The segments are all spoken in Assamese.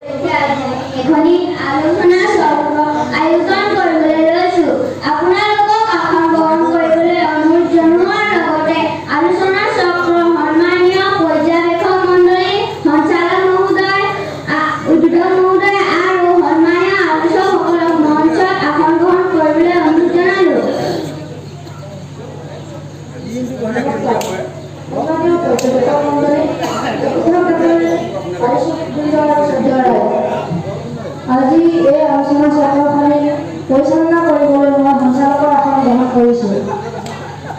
এখনি আলোচনা চক্ৰ আয়োজন কৰিবলৈ লৈছো। আপোনালোকক আসন গ্ৰহণ কৰিবলৈ অনুৰোধ জনোৱাৰ লগতে আলোচনা চক্ৰ সন্মানীয় পৰ্যবেক্ষক মণ্ডলী, সঞ্চালক মহোদয়, উদ্বোধক মহোদয় আৰু সন্মানীয় আলোচকসকলক মঞ্চত আসন গ্ৰহণ কৰিবলৈ অনুৰোধ জনালো। আজি এই আলোচনা চক্ৰখনি পৰিচালনা কৰিবলৈ মই সঞ্চালকৰ আসন গ্ৰহণ কৰিছোঁ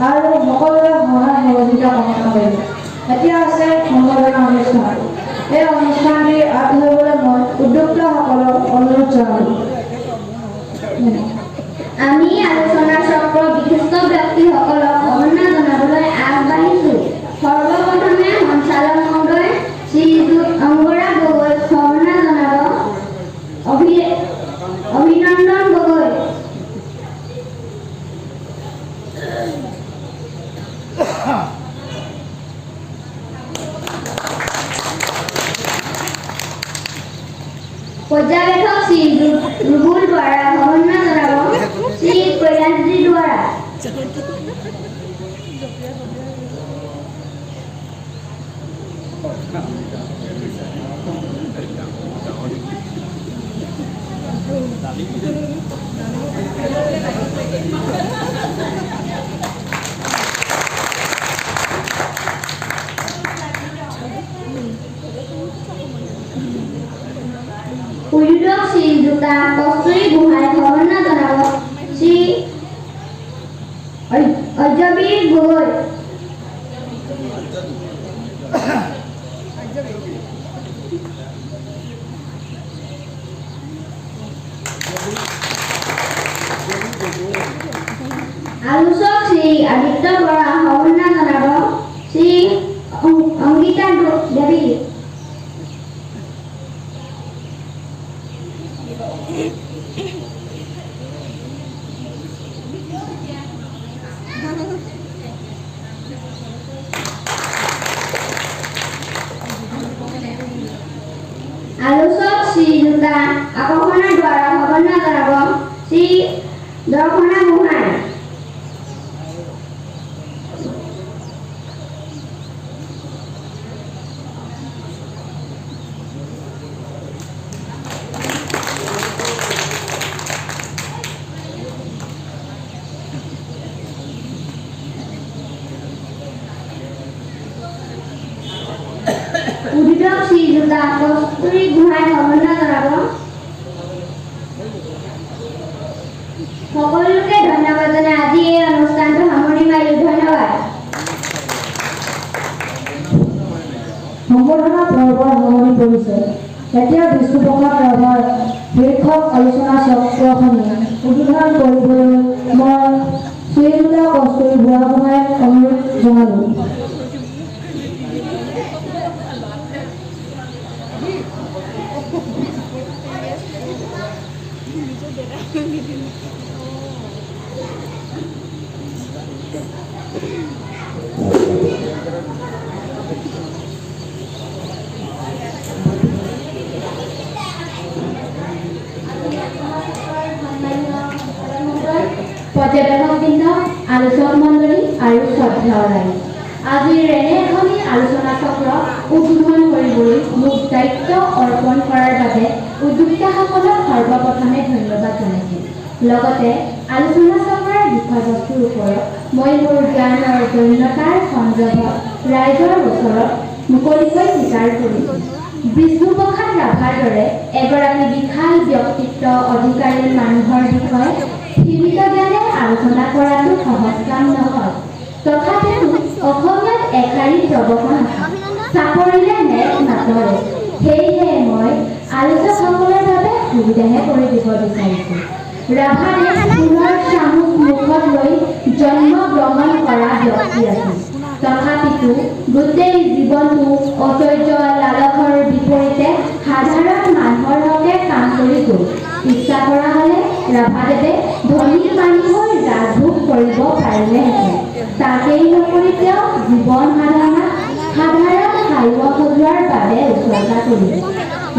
আৰু সকলোৰে সহায় সহযোগিতা কামনা কৰিলোঁ। এতিয়া আছে সম্বৰ্ধনা অনুষ্ঠান। এই অনুষ্ঠানটি আগবঢ়াবলৈ মই উদ্যোক্তাসকলক অনুৰোধ জনালোঁ। আমি আলোচনা চক্ৰৰ বিশিষ্ট ব্যক্তিসকলক অভিনন্দন জনাবলৈ আগবাঢ়িছোঁ। সৰ্বপ্ৰথমে সঞ্চালক মহোদয় শ্ৰীযুত অংগৰাগ গগৈক সম্বৰ্ধনা জনাব। অভিনন্দন গগৈ। পৰ্যবেক্ষক শ্ৰীযুত ৰুবুল দুৱাৰা সম্বৰ্ধনা জনাব। শ্ৰী কৈলাশজী দুৱাৰা। উদ্যোগ শ্ৰীযুতা কস্তুৰী গোহাঁই সম্বৰ্ধনা জনাব। শ্ৰী অৰ্যবীৰ গগৈ। আলোচক শ্ৰী আদিত্য বৰা সম্বৰ্ধনা জনাব। শ্ৰী অংগিতা দেৱী। আলোচক শ্ৰীযুতা আকৰ্ষণা দ্বাৰা সম্বৰ্ধনা জনাব। শ্ৰী দৰ্শনা গোহাঁই। উদ্যোগ শ্ৰীযুতা কস্তুৰী গোহাঁই সম্বৰ্ধনা জনাব। সকলোকে ধন্যবাদ জনাই আজি এই অনুষ্ঠানটো সামৰণি মাৰিলোঁ। ধন্যবাদ। সম্বৰ্ধনা পৰ্বৰ সামৰণি পৰিছে। এতিয়া বিষ্ণুপ্ৰসাদ ৰাভাৰ শীৰ্ষক আলোচনা চক্ৰখনি উদ্বোধন কৰিবলৈ মই শ্ৰীযুতা কস্তুৰী বুঢ়াগোহাঁইক অনুৰোধ জনালোঁ। পৰ্যবেক্ষকবৃন্দ, আলোচক মণ্ডলী আৰু শ্ৰদ্ধেয় ৰাইজ, আজিৰ এনে এখনি আলোচনা চক্ৰ উদ্বোধন কৰিবলৈ মোক দায়িত্ব অৰ্পণ কৰাৰ বাবে উদ্যোক্তাসকলক সৰ্বপ্ৰথমে ধন্যবাদ জনাইছোঁ। লগতে আলোচনা চক্ৰৰ বিষয়বস্তুৰ ওপৰত মই মোৰ জ্ঞানৰ দৈন্যতাৰ সন্দৰ্ভত ৰাইজৰ ওচৰত মুকলিকৈ স্বীকাৰ কৰিছোঁ। বিষ্ণুপ্ৰসাদ ৰাভাৰ দৰে এগৰাকী বিশাল ব্যক্তিত্ব অধিকাৰী মানুহৰ বিষয়ে সীমিত জ্ঞানে আলোচনা কৰাটো সহজ কাম নহয়। তথাপিও অসমীয়াত এষাৰি প্ৰবচন আছে, চাপৰিলে মেঘ নাটৰে। সেয়েহে মই আলোচকসকলৰ বাবে সুবিধাহে কৰি দিব বিচাৰিছোঁ। ৰাভাৰে পুনৰ চামুক মুখত লৈ জন্ম গ্ৰহণ কৰা ব্যক্তি আছিল। তথাপিতো গোটেই জীৱনটো ঐশ্বৰ্য লালসৰ বিপৰীতে সাধাৰণ মানুহৰ হকে কাম কৰি গ'ল। ইচ্ছা কৰা হ'লে ৰাভাদেৱে ধনী মানুহৰ ৰাজভোগ কৰিব পাৰিলেহেঁতেন। তাকেই নকৰি তেওঁ জীৱন সাধাৰণ হালোৱা সজোৱাৰ বাবে উৎসৰ্গা কৰিলে।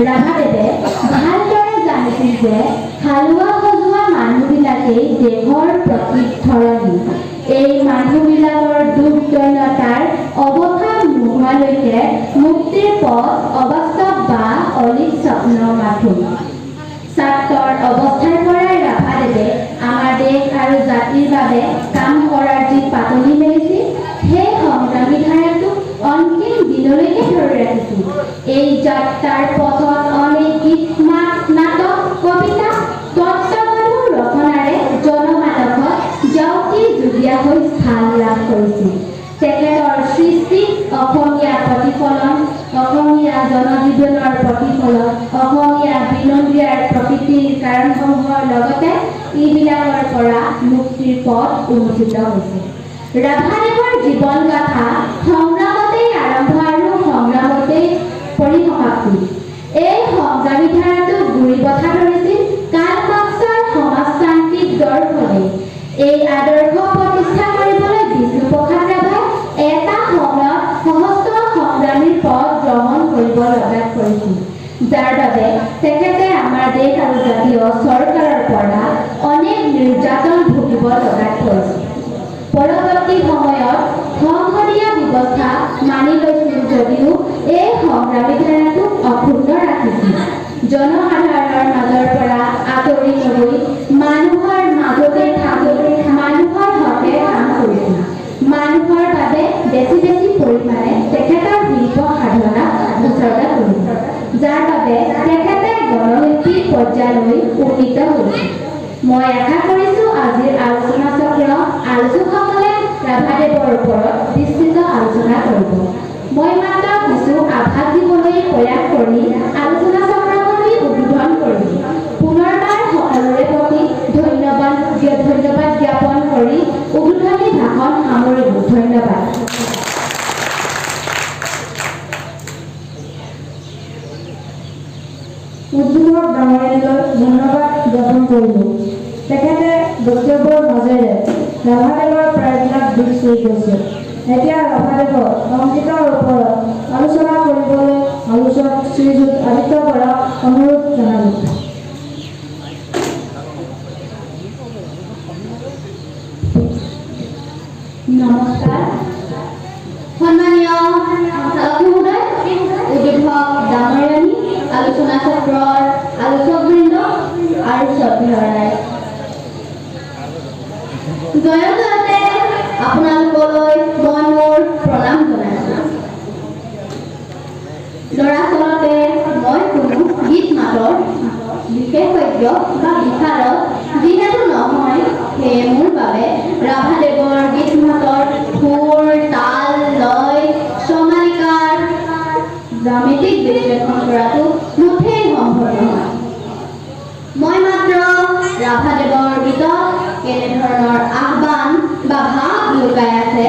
ৰাভাদেৱে ভালদৰে জানিছিল যে হালোৱা সজোৱা মানুহবিলাকেই দেহৰ প্ৰতিধৰণী। এই মানুহবিলাকৰ দুখ দৈন্যতাৰ অৱসান নোহোৱালৈকে মুক্তিৰ পথ অবাস্তৱ বা অলিক স্বপ্ন মাথোঁ। ছাত্ৰৰ অৱস্থাৰ পৰাই ৰাভাদেৱে আমাৰ দেশ আৰু জাতিৰ বাবে কাম কৰাৰ যি পাতনি মেলিছিল, সেই সংগ্ৰামী ধাৰাটোক অন্তিম দিনলৈকে ধৰি ৰাখিছিল। এই যাত্ৰাৰ পথত অনেক গীত, নাটক, কবিতা, তত্ত্বগধুৰ ৰচনাৰে জনমানসত জাউতি যুগীয়া হৈ স্থান লাভ কৰিছিল। তেখেতৰ সৃষ্টি অসমীয়া প্ৰতিফলন, অসমীয়া জনজীৱনৰ প্ৰতিফলন, অসমীয়া বিনন্দিয়াৰ প্ৰকৃতিৰ কাৰণসমূহৰ লগতে এইবিলাকৰ পৰা মুক্তিৰ পথ উন্মোচিত হৈছে। ৰাভাদেৱৰ জীৱন গাথা সংগ্ৰামতেই আৰম্ভ আৰু সংগ্ৰামতেই পৰিসমাপ্তি। এই সংগ্ৰামী ধাৰাটোক গুৰি বঠা ধৰিছিল কাৰ্ল মাৰ্ক্সৰ সমাজতান্ত্ৰিক দৰ্শনে। এই আদৰ্শ প্ৰতিষ্ঠা কৰিবলৈ বিষ্ণুপ্ৰসাদ ৰাভাই এটা সময়ত সহস্ৰ সংগ্ৰামীৰ পথ গ্ৰহণ কৰিব লগাত কৰিছিল, যাৰ বাবে তেখেতে আমাৰ দেশ আৰু জাতীয় চৰকাৰৰ পৰা অনেক নিৰ্যাতন ভুগিব লগাত পৰিছিল। পৰৱৰ্তী সময়ত সংসদীয় ব্যৱস্থা মানি লৈছিল যদিও এই সংগ্ৰামী ধাৰাটোক অক্ষুণ্ণ ৰাখিছিল। জনসাধাৰণৰ মাজৰ পৰা আঁতৰি নগৈ মানুহৰ মাজতে থাকি মানুহৰ হকে কাম কৰিছিল। মানুহৰ বাবে বেছি পৰিমাণে তেখেতৰ শিল্প সাধনা উচৰ্গা কৰিছিল, যাৰ বাবে তেখেতে গণশিল্পীৰ পৰ্যায়লৈ উন্নীত হৈছিল। মই আশা কৰিছোঁ আজিৰ আলোচনা চক্ৰ আলোচকসকলে ৰাভাদেৱৰ ওপৰত বিস্তৃত আলোচনা কৰিব। মই মাত্ৰ কিছু আভাস দিবলৈ প্ৰয়াস কৰি আলোচনা চক্ৰখনি উদ্বোধন কৰিম। পুনৰবাৰ সকলোৰে প্ৰতি ধন্যবাদ জ্ঞাপন কৰি উদ্বোধনী ভাষণ সামৰিলোঁ। ধন্যবাদ। উদ্বোধক ডাঙৰীয়ালৈ ধন্যবাদ জ্ঞাপন কৰিলোঁ। তেখেতে বক্তব্যৰ মাজেৰে ৰাভাদেৱৰ প্ৰায়বিলাক দিশ চুই গৈছে। এতিয়া ৰাভাদেৱৰ সংগীতৰ ওপৰত আলোচনা কৰিবলৈ আলোচক শ্ৰীযুত আদিত্য বৰাক অনুৰোধ জনালোঁ। নমস্কাৰ। সন্মানীয় সঞ্চালক মহোদয়, উদ্বোধক ডাঙৰীয়ানী, আলোচনা চক্ৰৰ আলোচকবৃন্দ আৰু শ্ৰদ্ধেয় ৰাইজ, জয়তে আপোনালোকলৈ মই মোৰ প্ৰণাম জনাইছোঁ। দৰাচলতে মই কোনো গীত মাতৰ বিশেষজ্ঞ বা বিশাৰদ যিহেতু নহয়, সেয়ে মোৰ বাবে ৰাভাদেৱৰ গীত মাতৰ সুৰ, তাল, লয়, চমালিকাৰ জ্যামিতিক বিশ্লেষণ কৰাটো মুঠেই সম্ভৱ নহয়। মই মাত্ৰ ৰাভাদেৱৰ গীতত কেনেধৰণৰ আহ্বান বা ভাৱ লুকাই আছে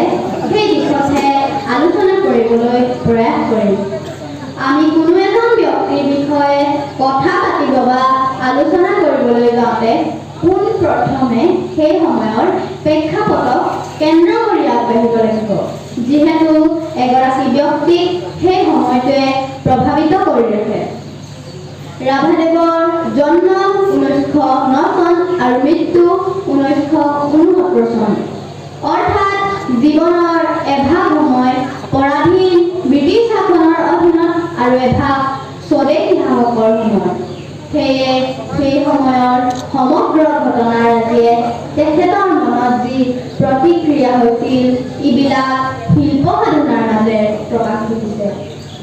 সেই দিশতহে আলোচনা কৰিবলৈ প্ৰয়াস কৰিম। আমি কোনো এজন ব্যক্তিৰ বিষয়ে কথা পাতিব বা আলোচনা কৰিবলৈ যাওঁতে পোনপ্ৰথমে সেই সময়ৰ প্ৰেক্ষাপটক কেন্দ্ৰ কৰি আগবাঢ়িব লাগিব, যিহেতু এগৰাকী ব্যক্তিক সেই সময়টোৱে প্ৰভাৱিত কৰি ৰাখে। ৰাভাদেৱৰ জন্ম 1909 চন আৰু মৃত্যু 1969 চন, অৰ্থাৎ জীৱনৰ এভাগ সময় পৰাধীন ব্ৰিটিছ শাসনৰ অধীনত আৰু এভাগ স্বদেশী শাসকৰ সময়। সেয়ে সেই সময়ৰ সমগ্ৰ ঘটনাৰাজিয়ে তেখেতৰ মনত যি প্ৰতিক্ৰিয়া হৈছিল, এইবিলাক শিল্প সাধনাৰ মাজেৰে প্ৰকাশ ঘটিছে।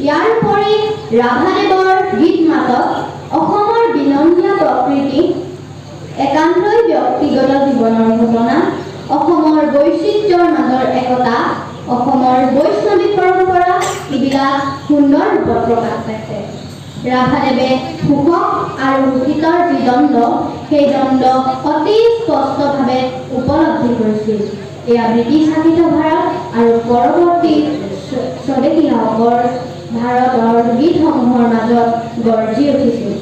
ইয়াৰ উপৰি ৰাভাদেৱৰ গীত মাতত অসমৰ বিনন্দীয়া প্ৰকৃতি, একান্তই ব্যক্তিগত জীৱনৰ ঘটনা, অসমৰ বৈচিত্ৰ্যৰ মাজৰ একতা, অসমৰ বৈষ্ণৱিক পৰম্পৰা, এইবিলাক সুন্দৰ ৰূপত প্ৰকাশ পাইছে। ৰাভাদেৱে সুখক আৰু সুখিতৰ যি দ্বন্দ্ব, সেই দ্বন্দ্ব অতি স্পষ্টভাৱে উপলব্ধি কৰিছিল। এয়া ব্ৰিটিছ শাসিত ভাৰত আৰু পৰৱৰ্তী স্বদেশী শাসকৰ ভাৰতৰ গীতসমূহৰ মাজত গৰ্জি উঠিছিল।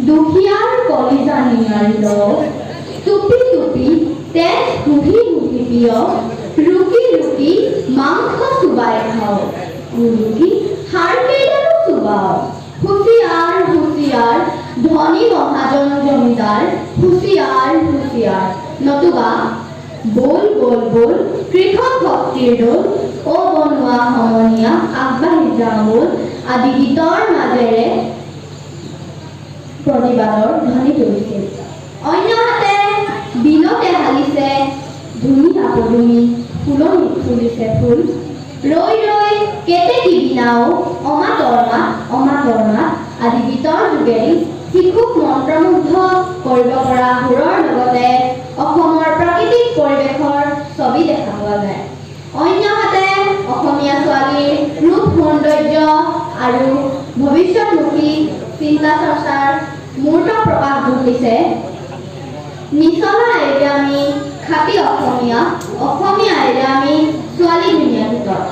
দুখীয়াৰ কলিজা নিঙাৰিল, টুপি টুপি তেজ শুহি শুহি প্ৰিয়, ৰুকি ৰুকি মাংস চুবাই খাওঁ, ৰুকি সাৰ কেইডালো চুবাওঁ, খুচি জমিদাৰ হুঁশিয়াৰ হুঁশিয়াৰ নতুবা বল বল বল কৃষক ভক্তিৰ দোল ও বনোৱা সমনীয়া আগবাঢ়ি যাওঁ বল আদি গীতৰ মাজেৰে প্ৰতিবাদৰ ধ্বনি তুলিছিল। অন্যহাতে বিলতে হালিছে ধুনীয়া পদুমি ফুলনিত ফুলিছে ফুল ৰৈ ৰৈ কেতেকী বিনাও অমাতৰ মাত আদি গীতৰ যোগেদি শিশুক মন্ত্ৰমুগ্ধ কৰিব পৰা সুৰৰ লগতে অসমৰ প্ৰাকৃতিক পৰিৱেশৰ ছবি দেখা পোৱা যায়। অন্যহাতে অসমীয়া ছোৱালীৰ ৰূপ সৌন্দৰ্য আৰু ভৱিষ্যতমুখী চিন্তা চৰ্চাৰ মূৰ্ত প্ৰকাশ ঘটিছে নিচলা এৰে আমি খাটি অসমীয়া এৰে আমি ছোৱালী ধুনীয়া গীতত।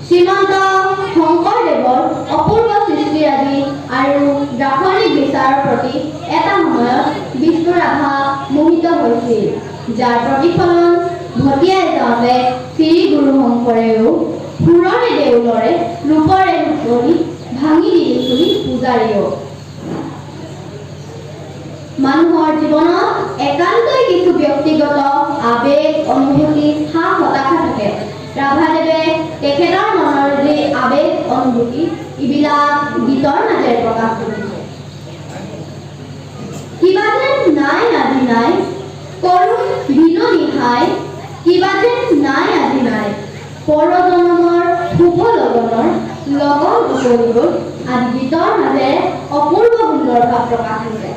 শ্ৰীমন্ত শংকৰদেৱৰ অপূৰ্ব সৃষ্টিৰাজি আৰু দাৰ্শনিক বিচাৰৰ প্ৰতি এটা সময়ত বিষ্ণু ৰাভা মোহিত হৈছিল, যাৰ প্ৰতিফলন ঘটিয়াই যাওঁতে শ্ৰী গুৰু শংকৰেও সুৰৰে দেউলৰে ৰূপৰে হুঁচৰি ভাঙি দিছিল পূজাৰীও। মানুহৰ জীৱনত একান্তই কিছু ব্যক্তিগত আবেগ অনুভূতি হা হতাশা থাকে। ৰাভাদেৱে তেখেতৰ মনৰ যে আবেগ অনুভূতি এইবিলাক গীতৰ মাজেৰে প্ৰকাশ কৰিছে। কিবা যেন নাই আজি নাই কৰো বিননি হাই কিবা যেন নাই আজি নাই পৰজন্মৰ শুভ লগনৰ লগৰ উপৰিগল আদি গীতৰ মাজেৰে অপূৰ্ব সুন্দৰ ভাৱ প্ৰকাশ হৈছে।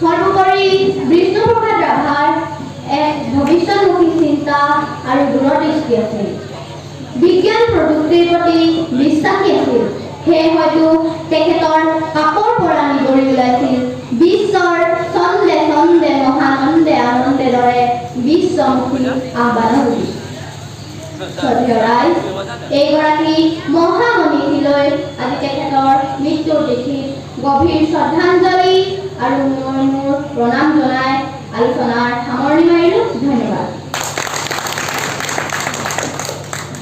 সৰ্বোপৰি বিষ্ণুপ্ৰসাদ ৰাভাৰ এক ভৱিষ্যতমুখী চিন্তা আৰু দূৰদৃষ্টি আছিল। বিজ্ঞান প্ৰযুক্তিৰ প্ৰতি বিশ্বাসী আছিল। সেয়ে হয়তো তেখেতৰ কাকৰ পৰা নিগৰি ওলাইছিল বিশ্বৰ ছন্দে ছন্দে মহানন্দে আনন্দে দৰে বিশ্বমুখী আহ্বানমুখী। শ্ৰদ্ধেয় ৰাইজ, এইগৰাকী মহামনীষীলৈ আজি তেখেতৰ মৃত্যুৰ তিথিত গভীৰ শ্ৰদ্ধাঞ্জলি আৰু মোৰ প্ৰণাম জনাই আলোচনাৰ সামৰণি মাৰিলোঁ। ধন্যবাদ।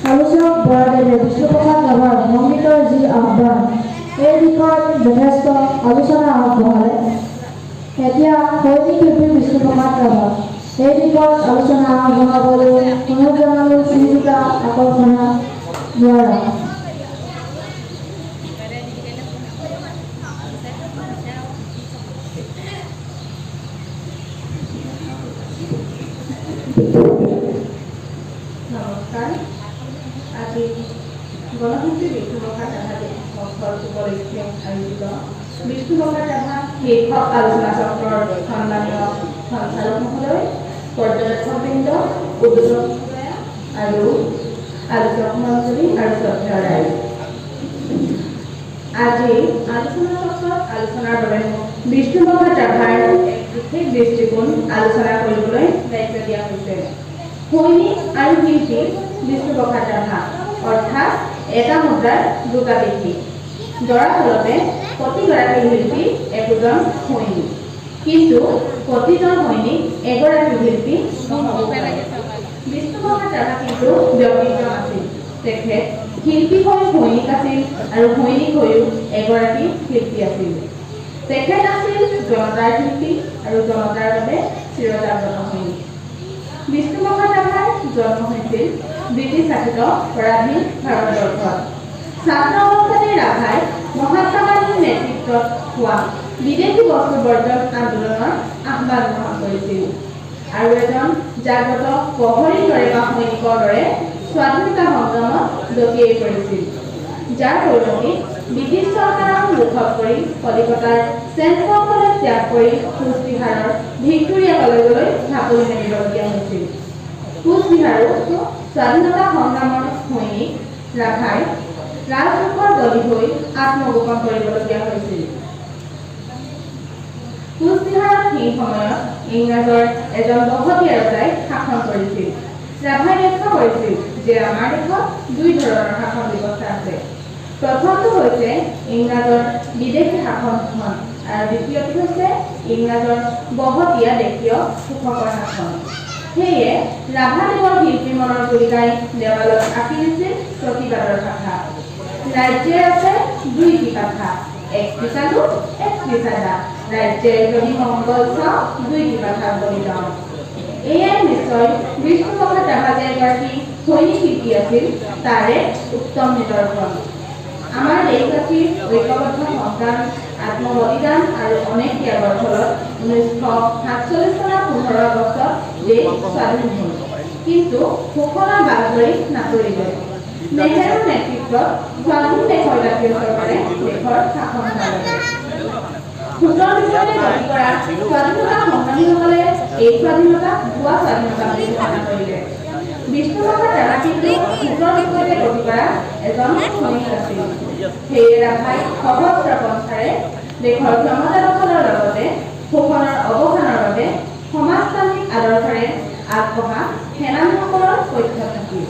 আলোচক বৰাদেৱে বিষ্ণুপ্ৰসাদ ৰাভাৰ সংগীতৰ যি আহ্বান এই বিষয়ত যথেষ্ট আলোচনা আগবঢ়ালে। এতিয়া সৈনিক শিল্পী বিষ্ণুপ্ৰসাদ ৰাভা এই বিষয়ত আলোচনা আগবঢ়াবলৈ অনুৰোধ জনালোঁ শ্ৰীযুতা আকৰ্ষণা দুৱাৰা। নমস্কাৰ। আজি গণশিল্পী বিষ্ণুপ্ৰসাদ ৰাভা দিৱস উপলক্ষে আয়োজিত বিষ্ণুপ্ৰসাদ ৰাভা শীৰ্ষক আলোচনা চক্ৰৰ সন্মানীয় সঞ্চালক মহোদয়, পৰ্যবেক্ষকবৃন্দ, উদ্যোজক মহোদয়া আৰু আলোচক মণ্ডলী আৰু শ্ৰদ্ধেয় ৰাইজ, আজি আলোচনা চক্ৰত আলোচনাৰ বাবে মোক বিষ্ণুপ্ৰসাদ ৰাভাৰ এক বিশেষ দৃষ্টিকোণ আলোচনা কৰিবলৈ দায়িত্ব দিয়া হৈছে। সৈনিক আৰু শিল্পী বিষ্ণুপ্ৰসাদ ৰাভা অৰ্থাৎ এটা মুদ্ৰাৰ দুটা পিঠি। দৰাচলতে প্ৰতিগৰাকী শিল্পী একোজন সৈনিক, কিন্তু প্ৰতিজন সৈনিক এগৰাকী শিল্পী নহ'ব পাৰে। বিষ্ণুপ্ৰসাদ ৰাভা কিন্তু ব্যক্তিত্ব আছিল। তেখেত শিল্পী হৈ সৈনিক আছিল আৰু সৈনিক হৈও এগৰাকী শিল্পী আছিল। তেখেত আছিল জনতাৰ শিল্পী আৰু জনতাৰ বাবে চিৰজাগ্ৰত সৈনিক। বিষ্ণুপ্ৰসাদ ৰাভাৰ জন্ম হৈছিল ব্ৰিটিছ শাসিত পৰাধীন ভাৰতবৰ্ষত। ছাত্ৰ অৱস্থাতে ৰাভাই মহাত্মা গান্ধীৰ নেতৃত্বত হোৱা বিদেশী বস্তু বৰ্জন আন্দোলনৰ আহ্বান গ্ৰহণ কৰিছিল আৰু এজন জাগ্ৰত প্ৰহৰীৰ দৰে বা সৈনিকৰ দৰে স্বাধীনতা সংগ্ৰামত জঁপিয়াই পৰিছিল, যাৰ পৰিণতি ব্ৰিটিছ চৰকাৰক মুখত কৰি কলিকতাৰ চেণ্ট্ৰেল কলেজ ত্যাগ কৰি কোচবিহাৰৰ ভিক্টোৰিয়া কলেজলৈ ঢাপলি মেলিবলগীয়া হৈছিল। কোচবিহাৰো স্বাধীনতা সংগ্ৰামৰ সৈনিক ৰাভাই ৰাজকোষৰ বলি হৈ আত্মগোপন কৰিবলগীয়া হৈছিল। কোচবিহাৰত সেই সময়ত ইংৰাজৰ এজন বহতীয়া ৰজাই শাসন কৰিছিল। ৰাভাই ব্যাখ্যা কৰিছিল যে আমাৰ দেশত দুই ধৰণৰ শাসন ব্যৱস্থা আছে। প্ৰথমটো হৈছে ইংৰাজৰ বিদেশী শাসন আৰু দ্বিতীয়টো হৈছে ইংৰাজৰ বহতীয়া দেশীয় শোষকৰ শাসন। সেয়ে ৰাভাদেৱৰ শিল্পী মনৰ কবিতাই দেৱালত আঁকি দিছিল প্ৰতিবাদৰ ভাষা। ৰাজ্যে আছে দুইটি ভাষা, এক পিছালো এক পিছাদা ৰাজ্যেৰ যদি মংগল চাওঁ দুই কথা বলি যাওঁ এয়াই নিশ্চয় বিষ্ণুপ্ৰসাদ ৰাভা যে এগৰাকী সৈনিক শিল্পী আছিল তাৰে উত্তম নিদৰ্শন আমাৰ দেশবাসীৰ ঐক্যবদ্ধ সংগ্ৰাম আত্মবলিদান আৰু অনেক ত্যাগৰ ফলত 1947 চনৰ 15 আগষ্টত দেশ স্বাধীন হ'ল কিন্তু সুখনৰ বাগৰি নাতৰিলে নেহেৰুৰ নেতৃত্বত স্বাধীন দেশৰ জাতীয় চৰকাৰে দেশৰ শাসন চলালে সুন্দৰ বিষয়ে গতি কৰা স্বাধীনতা সংগ্ৰামীসকলে এই স্বাধীনতা ভুৱা স্বাধীনতা বুলি ঘোষণা কৰিলে বিষ্ণুপ্ৰসাদ ৰাভা কিন্তু সুন্দৰ বিষয়ে গতি কৰা এজন সৈনিক আছিল সেয়ে ৰাভাই সহস্ৰ পন্থাৰে দেশৰ ক্ষমতা দখলৰ লগতে শোষণৰ অৱসানৰ বাবে সমাজতান্ত্ৰিক আদৰ্শৰে আগবঢ়া সেনানীসকলৰ পক্ষত থাকিল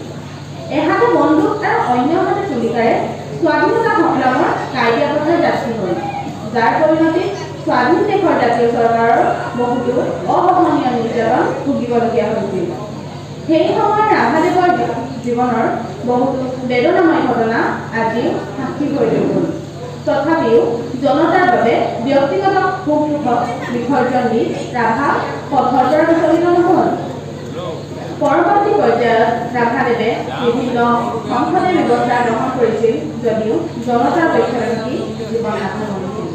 এহাতে বন্দুক আৰু অন্য হাতে তুলিকাৰে স্বাধীনতা সংগ্ৰামৰ কাৰ্যপথৰ যাত্ৰী হ'ল যাৰ পৰিণতিত স্বাধীন দেশৰ জাতীয় চৰকাৰৰ বহুতো অসহনীয় নিৰ্যাতন ভুগিবলগীয়া হৈছিল সেই সময়ৰ ৰাভাদেৱৰ জীৱনৰ বহুতো বেদনাময় ঘটনা আজিও সাক্ষী হৈ ৰ'ল তথাপিও জনতাৰ বাবে ব্যক্তিগত সুখ দুখক বিসৰ্জন দি ৰাভা পথৰ পৰা বিচলিত নহ'ল পৰৱৰ্তী পৰ্যায়ত ৰাভাদেৱে বিভিন্ন সংসদীয় ব্যৱস্থা গ্ৰহণ কৰিছিল যদিও জনতাৰ পক্ষত থাকি জীৱন নাশ কৰিছিল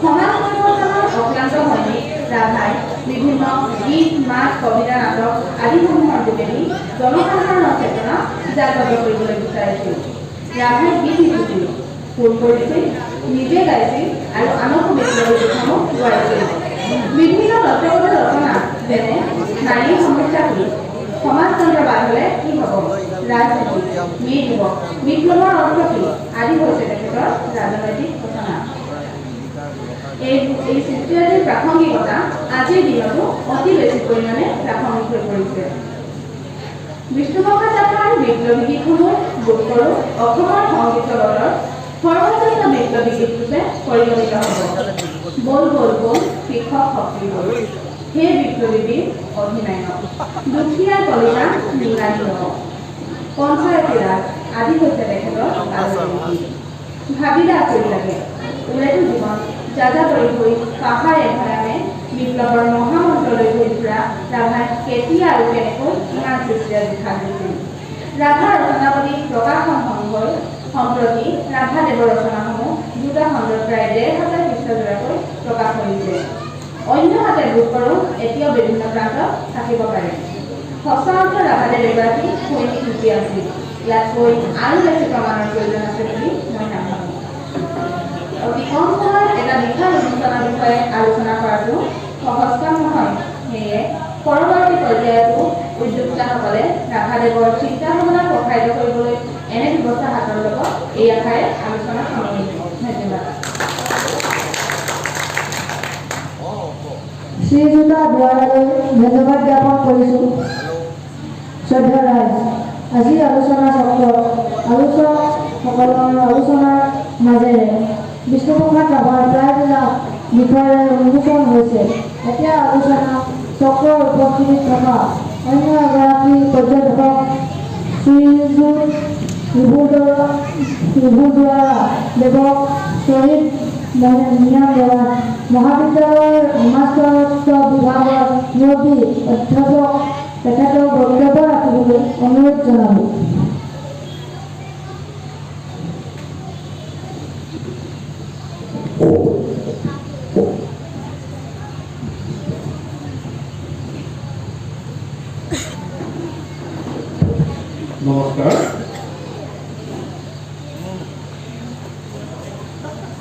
সমাজ পৰিৱৰ্তনৰ অক্লান্ত সৈনিক ৰাভাই বিভিন্ন গীত মাত কবিতা নাটক আদিসমূহৰ যোগেদি জনসাধাৰণৰ চেতনা জাগ্ৰত কৰিবলৈ বিচাৰিছিল ৰাভাই গীত লিখিছিল সুৰ কৰিছিল নিজে গাইছিল আৰু আনকো বিপ্লৱী গীতসমূহ গোৱাইছিল বিভিন্ন তত্ত্বগত ৰচনা যেনে নাৰীৰ সমস্যা কি সমাজতন্ত্ৰবাদ হ'লে কি হ'ব ৰাজনীতি মীৰ যুৱক বিপ্লৱৰ অৰ্থ কি আদি হৈছে তেখেতৰ ৰাজনৈতিক ৰচনা এই সৃষ্টিৰাজিৰ প্ৰাসংগিকতা আজিৰ দিনতো অতি বেছি পৰিমাণে প্ৰাসংগিক হৈ পৰিছে বিষ্ণুপ্ৰসাদ ৰাভাৰ বিপ্লৱী গীতসমূহ বোধ কৰোঁ অসমৰ সংগীত জগতৰ সৰ্বশ্ৰেষ্ঠ বিপ্লৱী গীতৰূপে পৰিগণিত হ'ব বল বল বল শীৰ্ষক শক্তি বল হে বিপ্লৱী বীৰ অধিনায়ক দুখীয়া কলিতা নীলানী পঞ্চায়তী ৰাজ আদি হৈছে তেখেতৰ ভাবিলে আচৰিত লাগে ওলাইতো জীৱন যাযাবৰী হৈ পাহাৰে ভৈয়ামে বিপ্লৱৰ মহামন্ত্ৰলৈ ঘূৰি ফুৰা ৰাভাই কেতিয়া আৰু কেনেকৈ ইমান সৃষ্টিৰাজি দেখা দিছিল ৰাভাৰ ৰচনাৱলী প্ৰকাশন সংঘই সম্প্ৰতি ৰাভাদেৱৰ ৰচনাসমূহ দুটা খণ্ডত প্ৰায় ১,৫০০ পৃষ্ঠাজোৰাকৈ প্ৰকাশ কৰিছে অন্য হাতে বোধ কৰোঁ এতিয়াও বিভিন্ন প্ৰান্তত থাকিব পাৰে সঁচা অৰ্থত ৰাভাদেৱ এগৰাকী সৈনিক শিল্পী আছিল ইয়াতকৈ আৰু বেছি প্ৰমাণৰ প্ৰয়োজন আছে বুলি মই নাভাবোঁ অতি কম সময়ত এটা বিশাল অনুষ্ঠানৰ বিষয়ে আলোচনা কৰাটো সহজ কাম নহয় সেয়ে পৰৱৰ্তী পৰ্যায়তো উদ্যোক্তাসকলে ৰাভাদেৱৰ চিন্তা ভাৱনা প্ৰসাৰিত কৰিবলৈ এনে ব্যৱস্থা হাতত ল'ব এই আশাৰে আলোচনা সামৰণি ধন্যবাদ শ্ৰীযুতা দুৱাৰালৈ ধন্যবাদ জ্ঞাপন কৰিছোঁ শ্ৰদ্ধা ৰাইজ আজিৰ আলোচনা চক্ৰত আলোচকসকলৰ আলোচনাৰ মাজেৰে বিষ্ণুপ্ৰসাদ ৰাভাৰ প্ৰায়বিলাক বিষয়েৰে উন্মোচন হৈছে এতিয়া আলোচনা চক্ৰৰ উপস্থিতিত থকা অন্য এগৰাকী পৰ্যবেক্ষক শ্ৰীযুত ৰিভুদ্বাৰা দেৱক শ্বহীদ মিয়ান দেৱান মহাবিদ্যালয়ৰ সমাজতন্ত্ৰ বিভাগৰ মুৰব্বী অধ্যাপক তেখেতৰ বক্তব্য ৰাখিবলৈ অনুৰোধ জনালোঁ নমস্কাৰ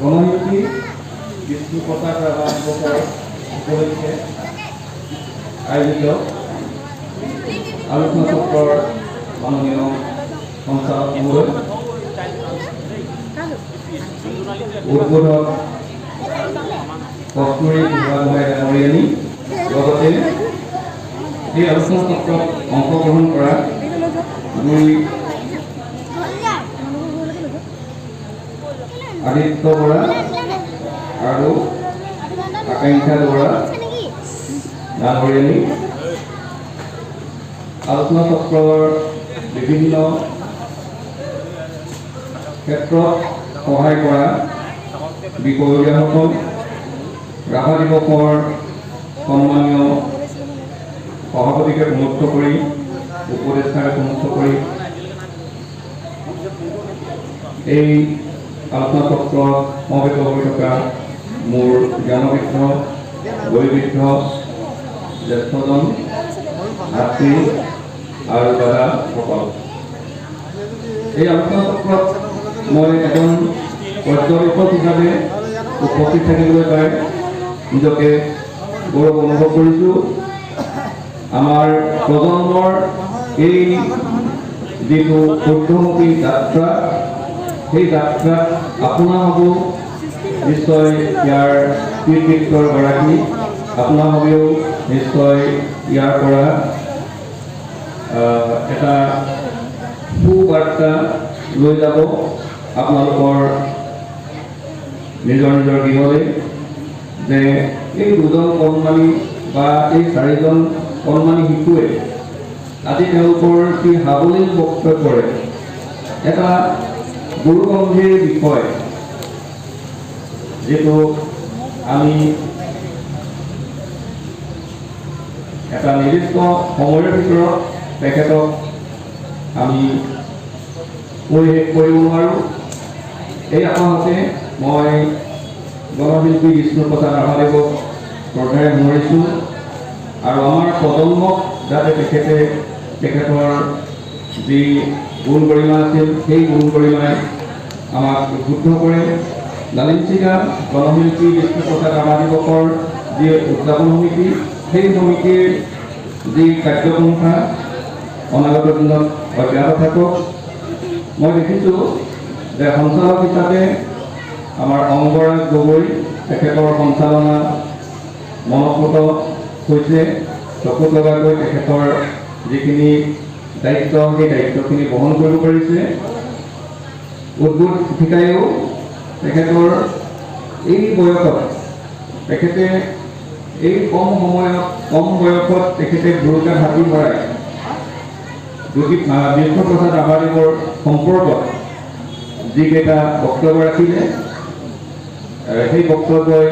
গণশিল্পী বিষ্ণুপ্ৰসাদ ৰাভা দিৱসৰ উপলক্ষে আয়োজিত আলোচনা চক্ৰৰ মাননীয় সঞ্চালক মহোদয় উদ্বোধক কস্তুৰী বুঢ়াগোহাঁই ডাঙৰীয়ানী লগতে এই আলোচনা চক্ৰত অংশগ্ৰহণ কৰা দুই আদিত্য বৰা আৰু আকাংক্ষা বৰা ডাঙৰীয়ানী আলোচনা চক্ৰৰ বিভিন্ন ক্ষেত্ৰত সহায় কৰা বিষয়ববীয়াসকল, ৰাভা দিৱসৰ সন্মানীয় সভাপতিকে সমাপ্ত কৰি উপদেষ্টাৰে সমাপ্ত কৰি এই আলোচনা চক্ৰত সমবেত হৈ থকা মোৰ জ্ঞানবৃদ্ধ বয়োবৃদ্ধ জ্যেষ্ঠজন ভাতৃ আৰু দাদাসকল, এই আলোচনা চক্ৰত মই এজন পৰ্যবেক্ষক হিচাপে উপস্থিত থাকিবলৈ পাই নিজকে গৌৰৱ অনুভৱ কৰিছোঁ। আমাৰ প্ৰজন্মৰ এই যিটো ঊৰ্ধ্বমুখী যাত্ৰা, সেই যাত্ৰাত আপোনালোকো নিশ্চয় ইয়াৰ কৃতিত্বৰ গৰাকী, আপোনালোকেও নিশ্চয় ইয়াৰ পৰা এটা সুবাৰ্তা লৈ যাব আপোনালোকৰ নিজৰ নিজৰ গৃহলৈ, যে এই দুজন কণমানি বা এই চাৰিজন কণমানি শিশুৱে আজি তেওঁলোকৰ যি সাৱলীল বক্তব্যৰে এটা গুৰুগম্ভীৰ বিষয়, যিটো আমি এটা নিৰ্দিষ্ট সময়ৰ ভিতৰত তেখেতক আমি কৈ শেষ কৰিব নোৱাৰোঁ। এই আশাতে মই গণশিল্পী বিষ্ণুপ্ৰসাদ ৰাভাদেৱক শ্ৰদ্ধাৰে সোঁৱৰিছোঁ আৰু আমাৰ প্ৰজন্মক যাতে তেখেতৰ যি গুণ গৰিমা আছিল সেই গুণ গৰিমাই আমাক উদ্বুদ্ধ কৰে। লালিঞ্চিগা গণশিল্পী বিষ্ণুপ্ৰসাদ ৰাভা দিৱসৰ যি উদযাপন সমিতি, সেই সমিতিৰ যি কাৰ্যপন্থা অনাগত দিনত অব্যাহত থাকক। মই দেখিছোঁ যে সঞ্চালক হিচাপে আমাৰ অংগৰাজ গগৈ, তেখেতৰ সঞ্চালনা মনঃপুত হৈছে, চকুত লগাকৈ তেখেতৰ যিখিনি দায়িত্ব সেই দায়িত্বখিনি বহন কৰিব পাৰিছে। উদ্ভুত শিকায়ো তেখেতৰ এই বয়সত তেখেতে এই কম বয়সত তেখেতে গুৰুত্ব হাতি ভৰাই বিষ্ণুপ্ৰসাদ ৰাভাদেৱৰ সম্পৰ্কত যিকেইটা বক্তব্য ৰাখিলে, সেই বক্তব্যই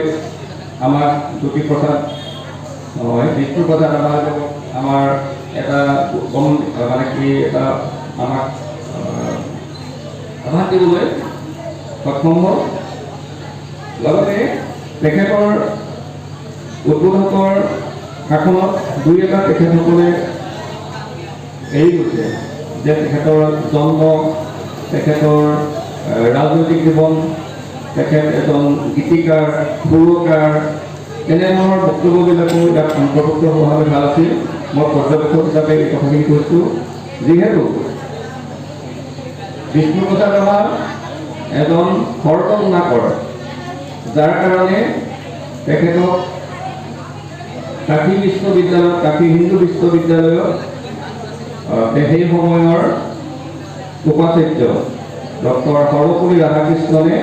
আমাক বিষ্ণুপ্ৰসাদ ৰাভাদেৱক আমাৰ এটা এটা আমাক আভাস দিবলৈ সক্ষম হ'ল। লগতে তেখেতৰ উদ্বোধকৰ শাসনত দুই এটা তেখেতসকলে এৰি গৈছে, যে তেখেতৰ জন্ম, তেখেতৰ ৰাজনৈতিক জীৱন, তেখেত এজন গীতিকাৰ, সুৰকাৰ, এনেধৰণৰ বক্তব্যবিলাকো ইয়াত অন্তৰ্ভুক্ত হোৱা হ'লে ভাল আছিল। মই পৰ্যবেক্ষক হিচাপে এই কথাখিনি কৈছোঁ, যিহেতু বিষ্ণুপ্ৰসাদ ৰাভা এজন সৰ্বনাকৰ, যাৰ কাৰণে তেখেতক কাশী হিন্দু বিশ্ববিদ্যালয়ত সেই সময়ৰ উপাচাৰ্য ডক্টৰ সৰ্বপল্লী ৰাধাকৃষ্ণনে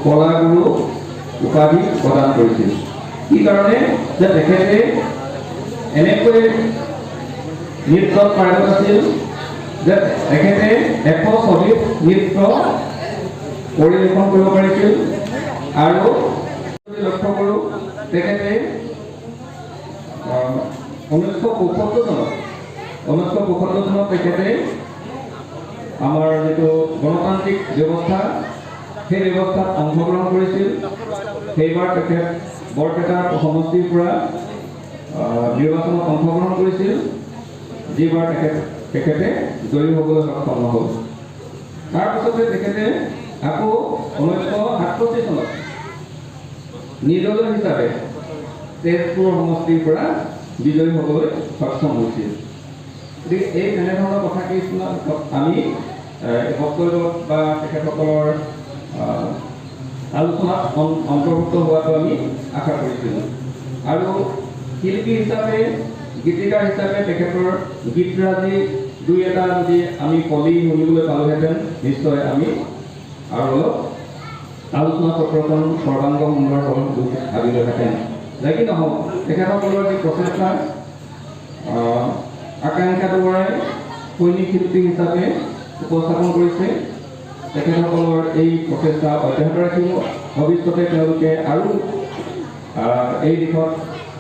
কলাগুৰু উপাধি প্ৰদান কৰিছিল। কি কাৰণে? যে তেখেতে এনেকৈ নৃত্যত পাৰ্গত আছিল যে তেখেতে 100 নৃত্য পৰিৱেশন কৰিব পাৰিছিল। আৰু লক্ষ্য কৰোঁ, তেখেতে 1975 চনত তেখেতে আমাৰ যিটো গণতান্ত্ৰিক ব্যৱস্থা, সেই ব্যৱস্থাত অংশগ্ৰহণ কৰিছিল। সেইবাৰ তেখেত বৰপেটা সমষ্টিৰ পৰা নিৰ্বাচনত অংশগ্ৰহণ কৰিছিল, যিবাৰ তেখেতে জয়ী হ'বলৈ সক্ষম নহ'ল। তাৰপিছতে তেখেতে আকৌ 1967 চনত নিৰ্দলীয় হিচাপে তেজপুৰ সমষ্টিৰ পৰা বিজয়ী হ'বলৈ সক্ষম হৈছিল। গতিকে এই তেনেধৰণৰ কথা কিছুমান আমি বক্তব্যত বা তেখেতসকলৰ আলোচনাত অন্তৰ্ভুক্ত হোৱাটো আমি আশা কৰিছিলোঁ। আৰু শিল্পী হিচাপে, গীতিকাৰ হিচাপে তেখেতৰ গীতৰাজি দুই এটা যদি আমি কলি শুনিবলৈ পালোহেঁতেন, নিশ্চয় আমি আৰু অলপ আলোচনা চক্ৰখন সৰ্বাংগ সুন্দৰ ভাবিলোহেঁতেন। যাকে নহওক, তেখেতসকলৰ যি প্ৰচেষ্টা, আকাংক্ষা দুৱাৰাই সৈনিক শিল্পী হিচাপে উপস্থাপন কৰিছে। তেখেতসকলৰ এই প্ৰচেষ্টা অব্যাহত ৰাখিব। ভৱিষ্যতে তেওঁলোকে আৰু এই দিশত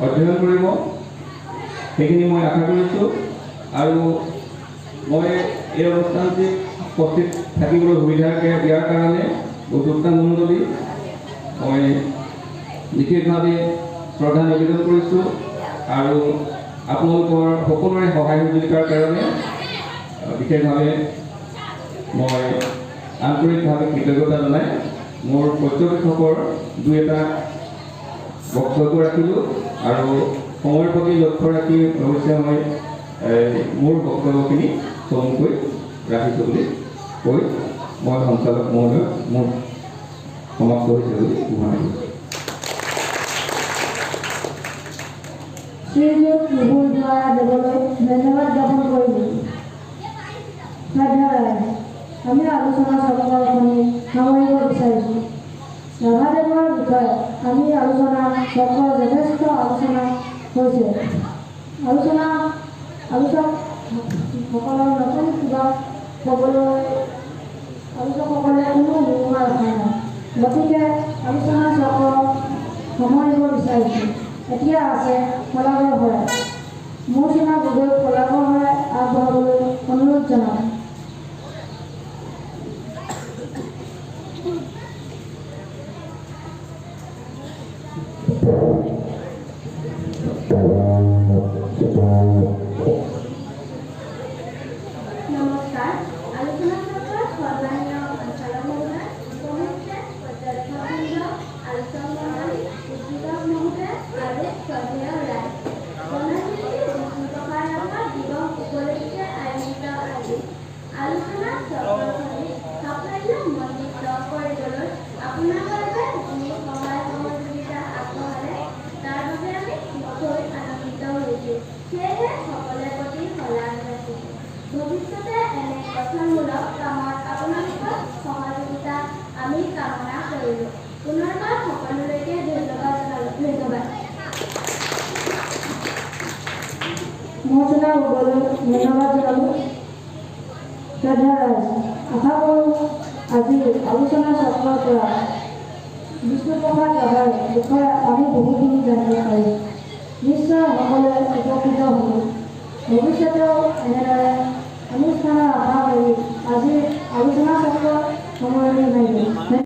অধ্যয়ন কৰিব, সেইখিনি মই আশা কৰিছোঁ। আৰু মই এই অনুষ্ঠানটিত উপস্থিত থাকিবলৈ সুবিধা দিয়াৰ কাৰণে উদ্যোক্তা মণ্ডলী মই বিশেষভাৱে শ্ৰদ্ধা নিবেদন কৰিছোঁ। আৰু আপোনালোকৰ সকলোৰে সহায় সহযোগিতাৰ কাৰণে বিশেষভাৱে মই আন্তৰিকভাৱে কৃতজ্ঞতা জনাই মোৰ পৰ্যবেক্ষকৰ দুই এটা বক্তব্য ৰাখিলোঁ। আৰু সময়ৰ প্ৰতি লক্ষ্য ৰাখি অৱশ্যে মই মোৰ বক্তব্যখিনি চমুকৈ ৰাখিছোঁ বুলি কৈ মই সঞ্চালক মহোদয় মোৰ সমাপ্ত হৈছে বুলি ঘোষণা কৰিছোঁ। শ্ৰীযুত নুবুল দ্বাৰা দেৱলৈ ধন্যবাদ জ্ঞাপন কৰিলোঁ। ধন্যবাদ। আমি আলোচনা চক্ৰখনি সামৰিব বিচাৰিছোঁ। ৰাভাদেৱৰ বিষয়ে আমি আলোচনা চক্ৰ যথেষ্ট আলোচনা হৈছে। আলোচকসকলৰ নতুন কিবা ক'বলৈ আলোচকসকলে কোনো ভূমিকা ৰখা নাই। গতিকে আলোচনা চক্ৰ সামৰিব বিচাৰিছোঁ। এতিয়া আছে ফলাফল হয় মৌচুমা গগৈ ফলাফল হয় আগবঢ়াবলৈ অনুৰোধ জনাওঁ। নমস্কাৰ। আলোচনা চক্ৰৰ সন্মানীয় সঞ্চালক মহোদয়, উপমুখ্য পৰ্যবেক্ষকবৃন্দ, আলোচক মণ্ডলী, উদ্যোগক মহোদয় আৰু শ্ৰদ্ধেয় ৰাইজ। গণশিল্পী বিষ্ণুপ্ৰসাদ ৰাভাৰ দিৱস উপলক্ষে আয়োজিত আজি আলোচনা চক্ৰখনি সাফল্যমণ্ডিত কৰিবলৈ আপোনালোকে যি সহায় সহযোগিতা আগবঢ়ালে তাৰ বাবে আমি নথৈ আনন্দিত হৈছোঁ। সেয়েহে সকলোৰে প্ৰতি শলাগ ৰাখিছোঁ। ভৱিষ্যতে এনে গঠনমূলক কামত আপোনালোকৰ সহযোগিতা আমি কামনা কৰিলোঁ। পুনৰবাৰ সকলোলৈকে ধন্যবাদ জনালোঁ। ধন্যবাদ। মৌচুমা গগৈলৈ ধন্যবাদ জনালোঁ। শ্ৰদ্ধা ৰাইজ, আশা কৰোঁ আজি আলোচনা চক্ৰৰ পৰা বিষ্ণুপ্ৰসাদ ৰাভাৰ বিষয়ে আমি বহুখিনি জানিব পাৰিম। নিশ্চয় সকলোৱে উপকৃত হ'ব। ভৱিষ্যতেও এনেদৰে অনুষ্ঠানৰ আশা কৰি আজিৰ আলোচনা চক্ৰ সামৰণি মাৰিলোঁ।